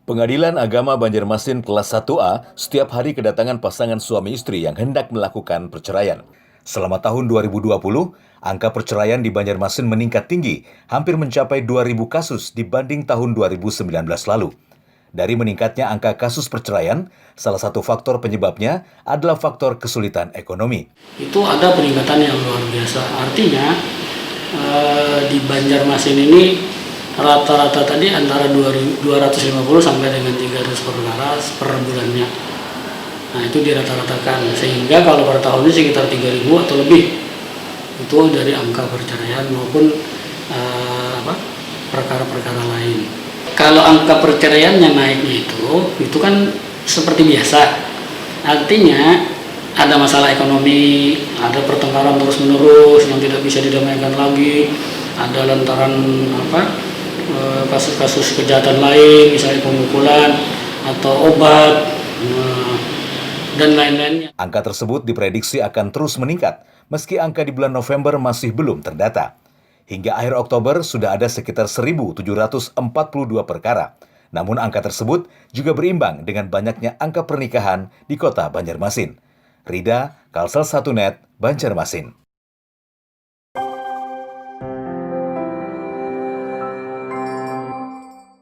Pengadilan Agama Banjarmasin kelas 1A setiap hari kedatangan pasangan suami istri yang hendak melakukan perceraian. Selama tahun 2020, angka perceraian di Banjarmasin meningkat tinggi, hampir mencapai 2.000 kasus dibanding tahun 2019 lalu. Dari meningkatnya angka kasus perceraian, salah satu faktor penyebabnya adalah faktor kesulitan ekonomi. Itu ada peningkatan yang luar biasa. Artinya di Banjarmasin ini rata-rata tadi antara 250 sampai dengan 300 perkara per bulannya. Nah, itu dirata-ratakan, sehingga kalau per tahunnya sekitar 3.000 atau lebih. Itu dari angka perceraian maupun perkara-perkara lain. Kalau angka perceraiannya naiknya itu kan seperti biasa. Artinya ada masalah ekonomi, ada pertengkaran terus-menerus yang tidak bisa didamaikan lagi, ada lantaran kasus-kasus kejahatan lain, misalnya pemukulan atau obat, dan lain-lainnya. Angka tersebut diprediksi akan terus meningkat, meski angka di bulan November masih belum terdata. Hingga akhir Oktober sudah ada sekitar 1.742 perkara. Namun angka tersebut juga berimbang dengan banyaknya angka pernikahan di kota Banjarmasin. Rida, Kalsel 1 Net, Banjarmasin.